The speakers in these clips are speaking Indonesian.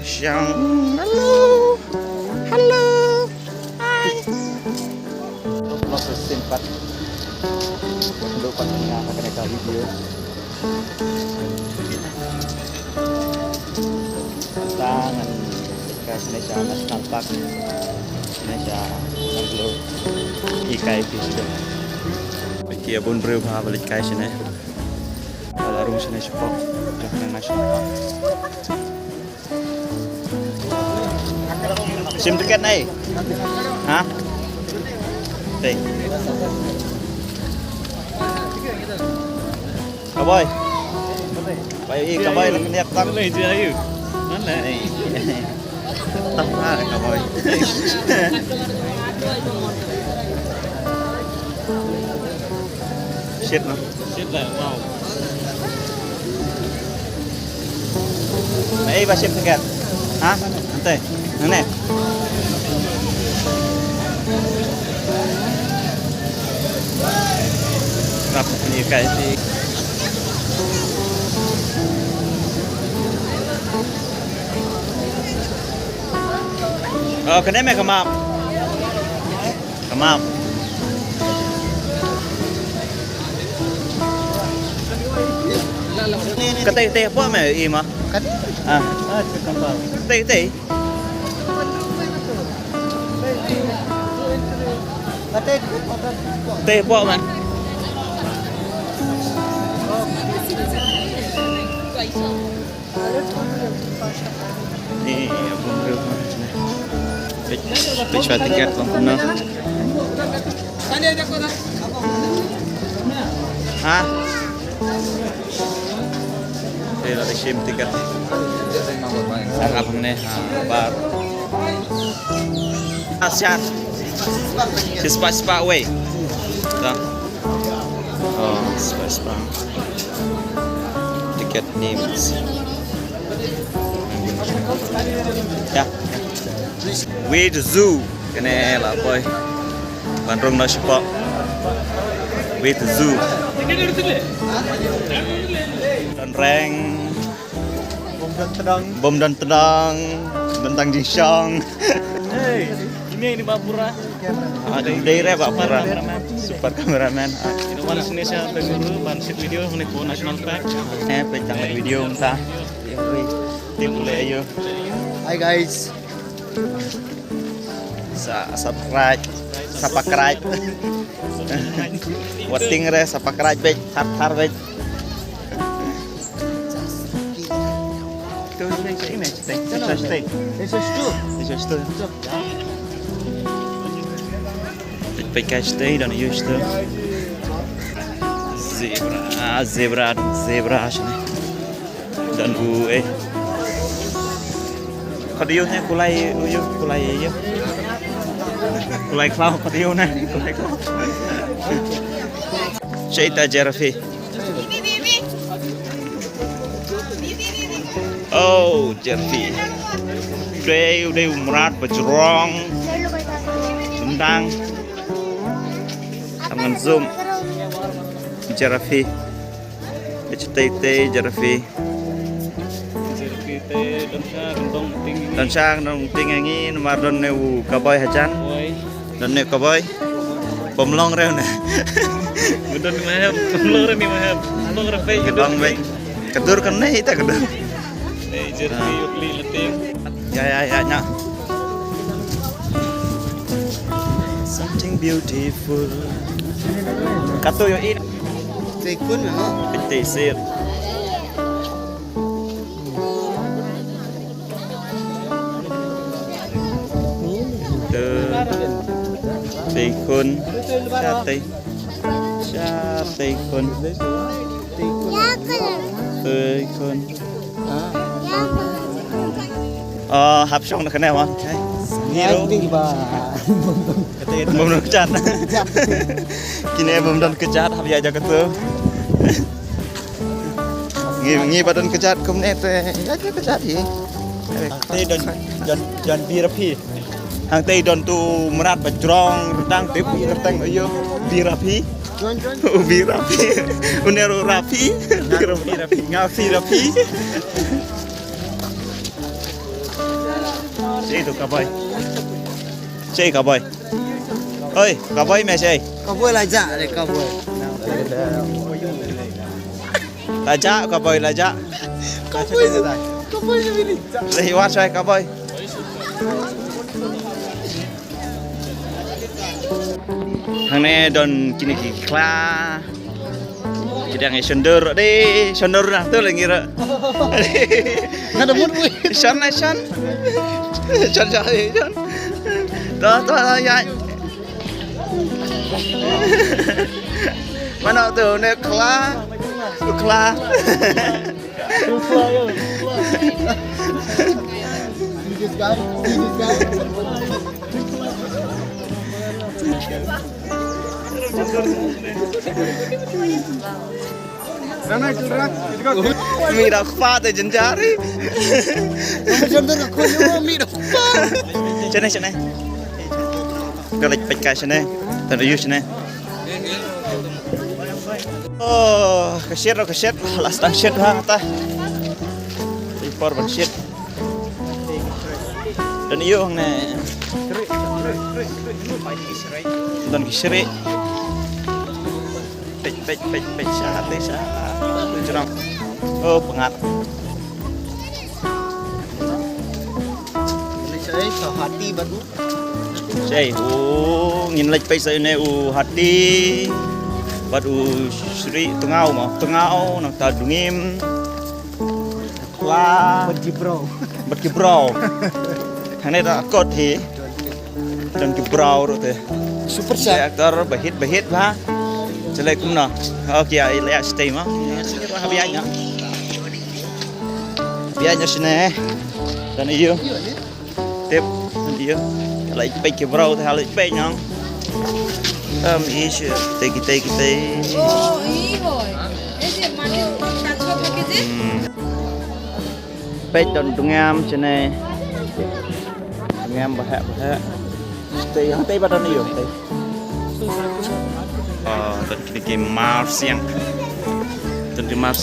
Siang. Halo. Hai. Proses simpat untuk pendengar mereka video tangan ke Indonesia National Park Indonesia Anglo Ikai Fisher Kia Bun Riu Pha balik kai sini kalau rumah sini support jangan National Park sim tiket này hả đây cà bơi vậy cà bơi là cái đẹp tăng này chưa hiểu nó này tóc ra là cà bơi shit nó shit là wow ấy ba sim tiket hả nanti nè gặp nhiều cái gì cái này mày cầm áp cái tay tay apa mày im à tay tay teh apa man? Ini abang beri mana sini? Pecah tiket bang kuno. Hah? Ini ada sim tiket. Sang abang nih, bar. Asyik. Sepak-sepak weh. Dah. Oh, sepak-sepak. Tiket ni mas. Ya. We the zoo. Kena lah boy. Bandung nak sepak. We the zoo. Dan reng. Bom dan tedang. Tentang jingsang. Hey. Ini Bapura. Ada daerah Bapura. Super kameraman. Ini mana sini saya pengguru bansit video nih po National Park. Pencang video entah. Tim boleh ayo. Hi guys. Subscribe. Wating re subscribe baik, har baik. Tuh ini stay. This is two. Pakai stay dan use tu zebra sini dan kadiunya kulai klau kadiunya kulai klau cerita Jerafi oh Jerafi udah umrat berjerong tentang dengan zoom Jerafi HTT Jerafi dan sang dong tinggi nomor don neu kaboy hajan don neu kaboy pemlong reu na Gedon mahal, pelur ni mahal, pelur rapi gedon baik kedur kan nih kita kedur Jerafi ukli leting ya nya something beautiful katu yo in Tekun no? peti sir tekun tekun hấp xong được cái này không? Tinggi ba. Belum nak kecat. Kini belum dan kecat, habis aja ketu. Ngi badan kecat kemudian teh, aja kecat hi. Teh dan birapi. Hang teh don tu merat bajrong, retang tip retang ayo birapi. Birapi. Uneru rapi. Birapi. Ngafi rapi. Chơi tụi cowboy. Chơi cowboy. Ơi, cowboy mẹ chơi. Cowboy là dạ để cowboy. Là dạ, cowboy là dạ. Cowboy gì đây? Cowboy gì vậy? Đây watch chơi cowboy. Hàng này đòn kini kikla. Jadi yang sender deh, sender nah tuh lagi ra. Ada mood gue. Shan. Tuh ya. Mana tuh nek kla. This guy. Mi đã pha từ chân trái đi. Kamu sender aku nyawa mi dah. Chân này. Cái lịch bạch cái chân này. Tận yêu chân này. Oh, kaset. Last time shit ha ta. Report ban shit. Dan iyo ang ne. Dan kisri. Pej sa. Curang. Oh, pengat. Saya hati baru. Chay, nhìn lệch pej sa ne hati. Bad Sri tengau nang ta dungim. Kla berkibrau. Thằng này đã cột thì dan kibrau rồi thế. Super set. Aktor bahit ha. Celai kumna. Oke, lihat stay mah. Sini biayanya. Biayanya sini. Dan iyo. Tip dan iyo. Lại bay kibrau thì lại bay nhang. Ish, tay. Oh, iyi boy. Ese mane tatlo package. Bay dan dungam sini. Dungam bahak. Tay badan iyo. Tận cái Mars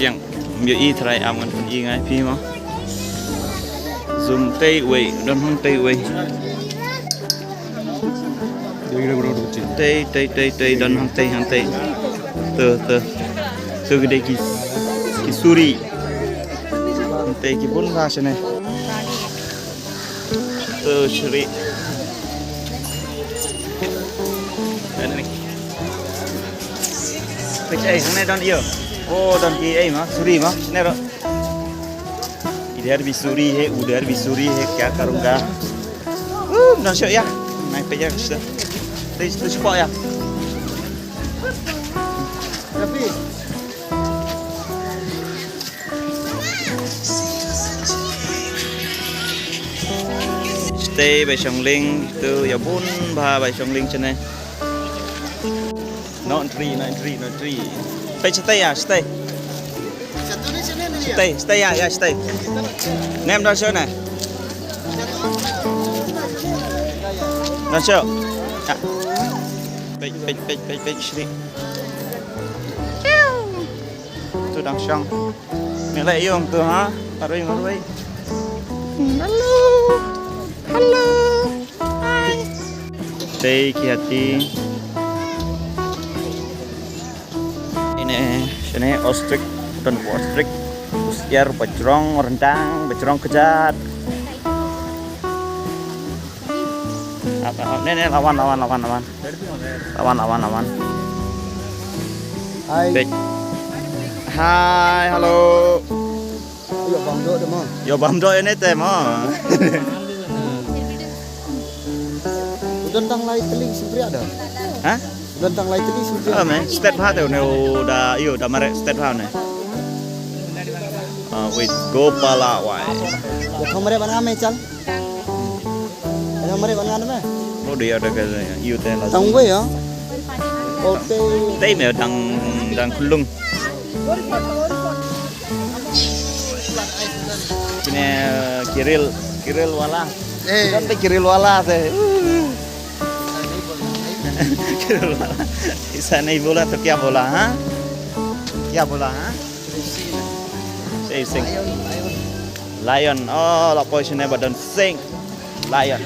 yang miêu y thay am ngân phần y ngay phim á zoom tây quay đơn hông tây quay tây đơn hông tây từ cái đây cái suri tây cái bốn ra thế này từ suri này Pecah, sana don iyo. Oh, don ki mah, suri mah, sini ro. Idhar bhi suri hai, udhar bhi suri hai, kya karunga? Don syok ya. Naik pecah kita. Tu cepat ya. Tapi Stay by Songling tu ya bun ba by Songling sini. Not tree. Stay. satu ni sini ni. Stay ya, stay. Nem don syok này. Don syok. Ya. Pej sini. Tu đang xong. Mẹ lại yêu tu hả? Marui. Hello. Hi. Stay hati. Ini ostrich dan ostrich usiar bajrong rendang bajrong kejat apa ini lawan hai halo Yo bang do demo. yo bam do ini teh mah Tentang lain teling sebenarnya ada. hah Tentang lain teling sebenarnya. men state ha tuh udah merek state ha nih with Gopala wai Ya kemarin mana ame cal? Kemarin mana ame? oh dia ada cái yêu tên là Tahu gue ya. Oke. Tây mẹ đang kulung. Ini Kiril wala. Kan Kiril wala teh. Kiril wala. Isa nahi bola to kya bola ha? Kya bola ha? Sing. Lion. Oh, la position badan sing. Lion.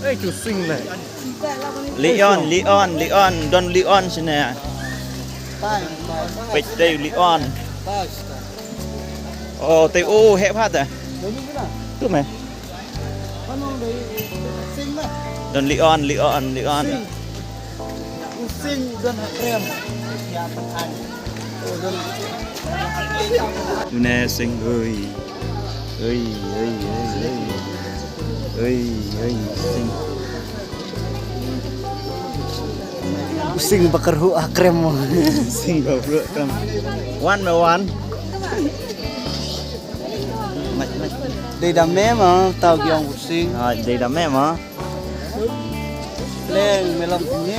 Eh, cusing lah. Leon, Don Leon sini. Tai. Pej đây Leon. Tai. Oh, tây hẹp hạt à? Đấy như thế nào? Cứ mày. Con ông đấy xinh mà. Don Leon. Xinh dân hạt krem. Ya phân thành. Dân Nè xinh ơi. Ơi xinh. Pusing bakar krem. Xinh vào rửa cầm. One. Đây đam mê mà tao kêu ông pusing. Đây đám em hả? Lên mày làm nhé.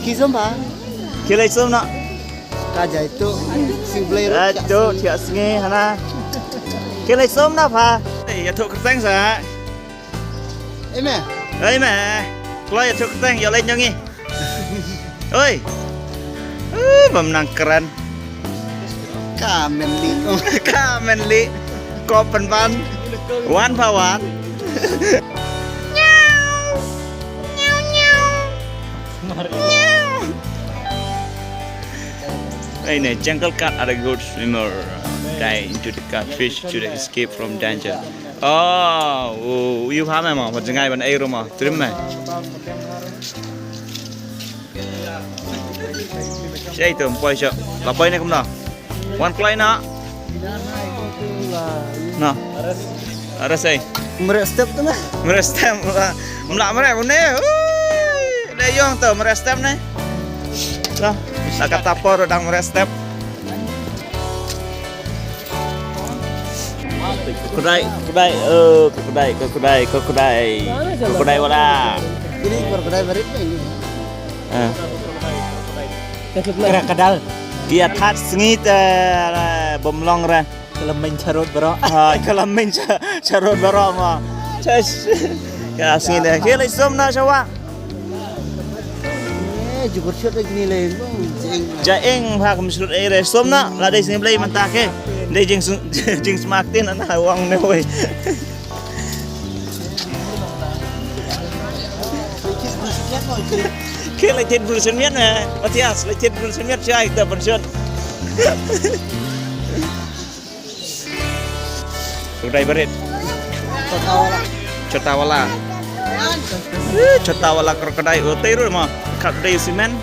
Khi sớm hả? Kia lấy sớm nọ. Kaja itu sing play Itu tidak sengi hana. Kia lấy sớm nọ hả? Ya thuộc tang sa. Em mẹ. Ơi mẹ. Kalau ya thuộc tang ya lên nyongi. Oi. Bầm nang keren. Kamen li. Kamen li. Kopen pan. Wan pa wan. Hey, ne jungle cat are a good swimmer. Dive into the catfish to escape from danger. Oh, you have em mà, vật ngay bên air mà, trim này. Chơi tụm quay sợ, là quay này cũng nào. One play nó. Nah, ada say. Mereka step tu mah. Merestem, melak mereka pun ni. Dah yang tu merestem ni. Dah, tak kata por đang merestem. Kedai wala. Ini krokodil berit ni. Krokodil. Dia that sengit bomlong ra. Kelemen carut bro. Kelamin carut barok mah. Ces. Kala sengit dah. Kira som na sawa. Jukur shot lagi ni lain. Jaeng ha kamslut air som na la dai sing play mantake. Dai jing smartin ana wang ne oi. Kira lai tin puluh semiat na. Matias lai tin puluh semiat cai ta pensiun. Kedai berit. Cotawala. Cotawala krokodil oteru mah. Kadai simen.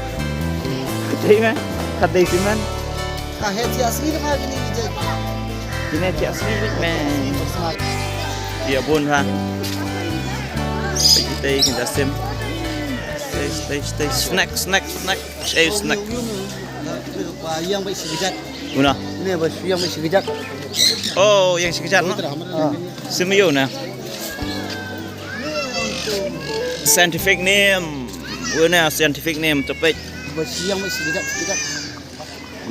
Kadai simen. Kahet si asli dah gini je. Ini dia asli men. Dia pun ha. Kita sim. Stay. Snack. Snack. Yang baik sekejap. Guna. Ini bos yang baik sekejap. Oh, yang sekejap no. Semiyu na. Scientific name. Guna scientific name topik. Bos yang baik sekejap.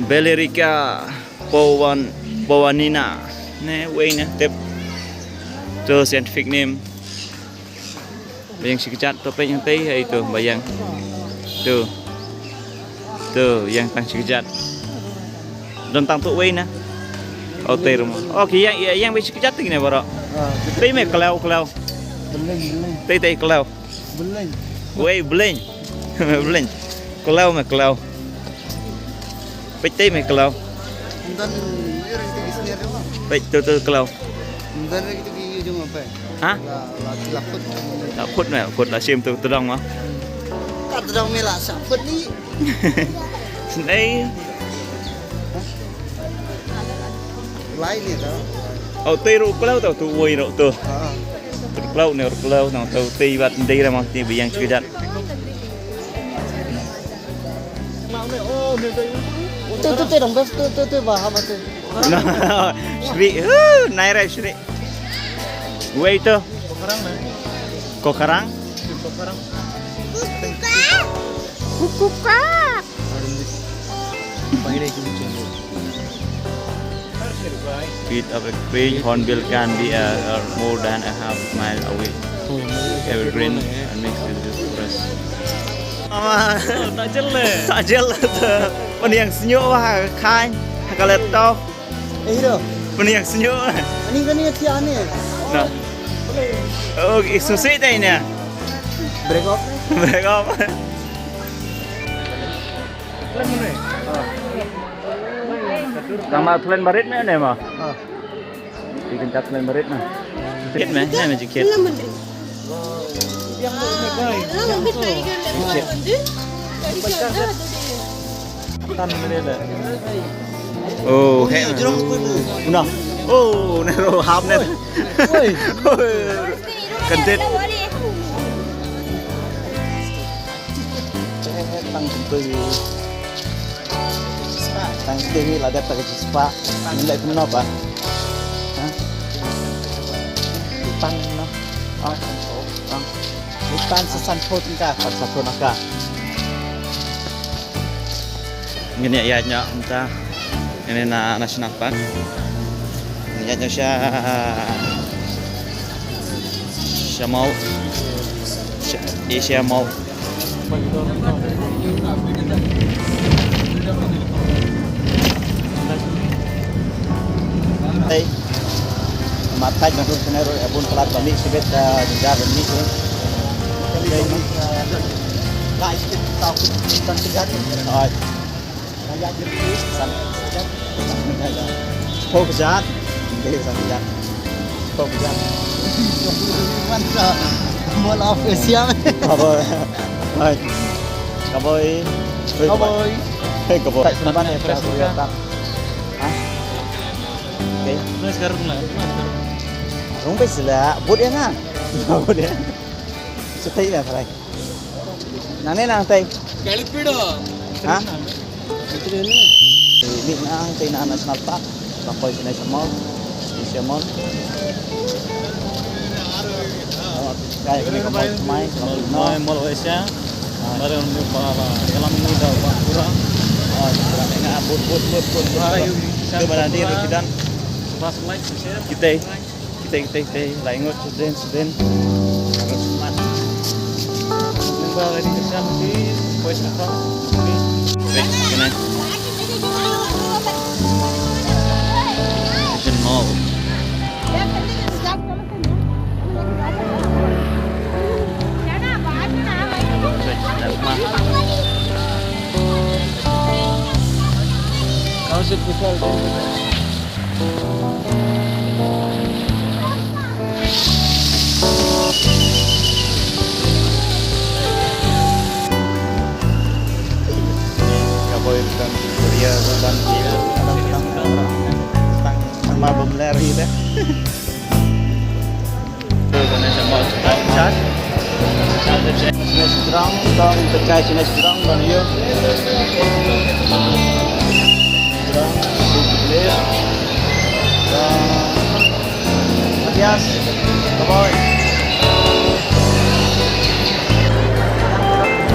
Bellerica Bowanina. Ne, way na tip. Tu scientific name. Bayang sekejap topik yang tadi itu bayang. Tu yang tang sekejap. Dan tang tu way na. Ote rumah. Okey yang bayang sekejap tu gini barak. Tadi me kelau. Beleng. Tadi kelau. Beleng. Way beleng. Kelau. Peti me kelau. Dan orang itu kisah apa? Peti tu kelau. Dan itu kisah jom apa? Ha? Laput. Kut lah sim tu terang mah. Tak terang merah saput ni. Đây. Lain ni dah. Ote ru kelau tu woi ru tu. Kelau nang tu ti bat đi ra mah ti bayang sekejap. Tu dong bos tu baham tu. Shri, naira Shri. Wei tu. Kokarang. Kukuka. Speed of a crane hornbill can be more than a half mile away. Evergreen and mixed with this forest. Tak jelas tu. Mana yang senyum wah kai. Kalau tahu. Hero. Meniak senyum. Ani kan ni tiada ni. Nah. Oh, susi dah ini. Break off. Break off. Nama tulen barit ni mana mah? Bikin cat tulen barit mah. Kit mah, ni macam kit. Oh, kayak mana? Oh, nero hap net. Oi. Kentit. Tang beli. Tang sendiri lah dapat kerja spa. Nilai tu apa? Hah? Ipan no. Oh, oh. Ipan sesan pot enggak, satu nakah. Gini ya entah. Ini national park. Ini siya mau. Siya mau. Hey. Matai na doon sa abon pala balik sibet jajar ni ko. Lah itu tahu tentang segar. Ay. Kaya jadi san segar. Pokjat. Hindi san segar. Pokjat. Mantap. Mola ofisial. Kaboy. Ay. Kaboy. Kaboy. Hey, kaboy. Tak sempat ya perhatian. Hah? Oke. Nah sekarang lah. Rumpis sila, bud yang ngang. Bud yang. Sutai lah sarai. Nane nang tay. Kalipido. Hah? Ini nang tay na national park. Kapoy sila sa mall. Asia Mall. Kaya kini kapoy main. Mau mau Asia. Baru ni para dalam muda kurang. Oh, kurang enggak bud. Itu berarti rekidan. Pas like share. Kita laingot suden. Sangat semangat. Nembak lagi kesan di voice apa? Oke, gini. Asian Mall. Kau sebutkan. Kapoy dan Korea dan sama bemeleri deh. Tuh kan Asian Mall chat. Strong, strong terkait sini strong dan yo. Strong, clear. Matias, kaboy.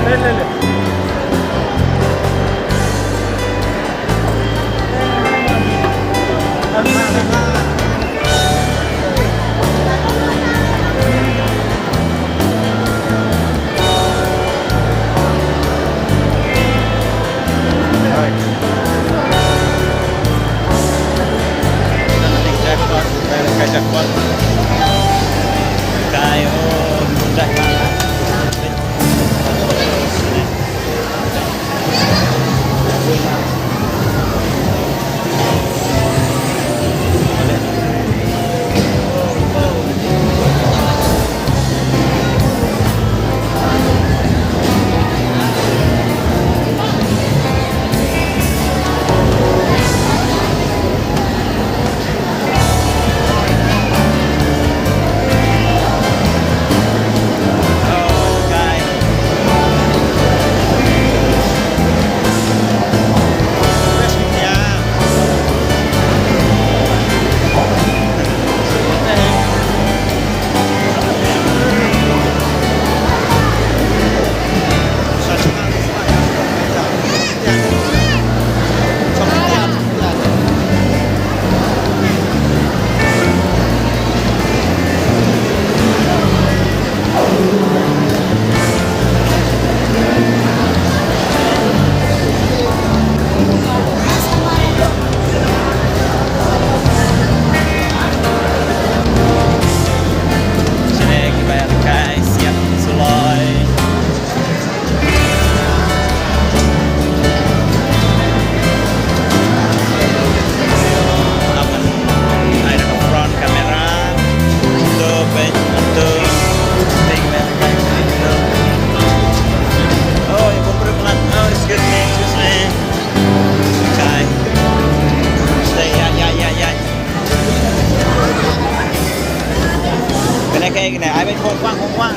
Lele. Jackpot. Kayo mudah banget. cái này ai bên không quang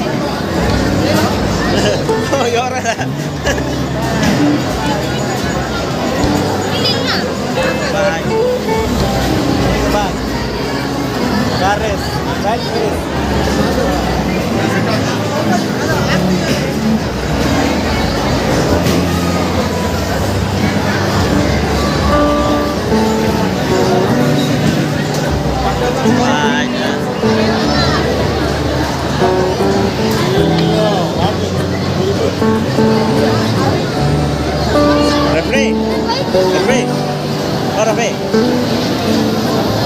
thôi vô ra bye bye garis right garis Refri, Refri, oh Refri.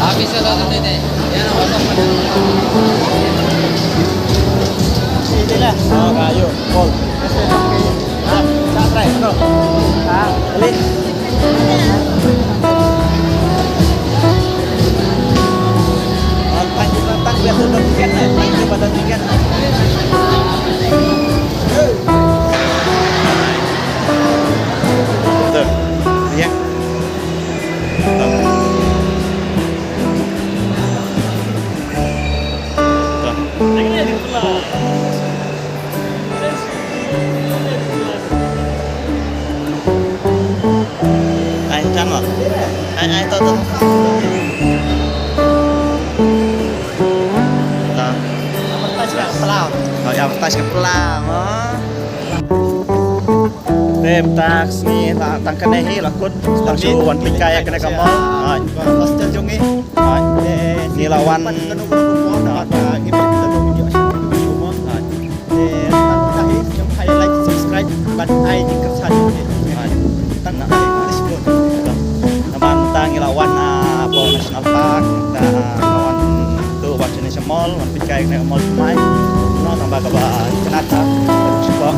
Habis satu ini. Ya, Ini lah. Oh, kayu, pol. Ah, santai, bro. Ah, beli. Tang biar turun tiket nih. Coba turun tiket. Tuh, ya. Tuh. Ai chăng rồi? Ai tôi. Oh ya, tas kepelang. Tem tax ni tang kenehi lakut tang su wan pikaya kena kamal. Pas terjungi. Ni lawan subscribe ban ai di kesan tang respon. Naman tang lawan Paul National Park dan lawan tu vaccination mall wan pikaya kena mall mai. No tambah kabar kenapa sebab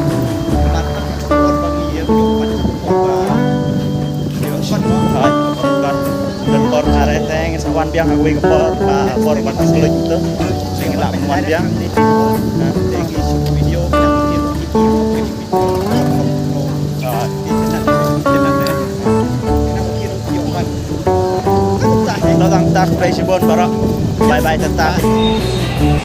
dan por areteng sawan biang aku ke por batas sulit itu sehingga wan biang video tentang tak presibon barok bye bye tentang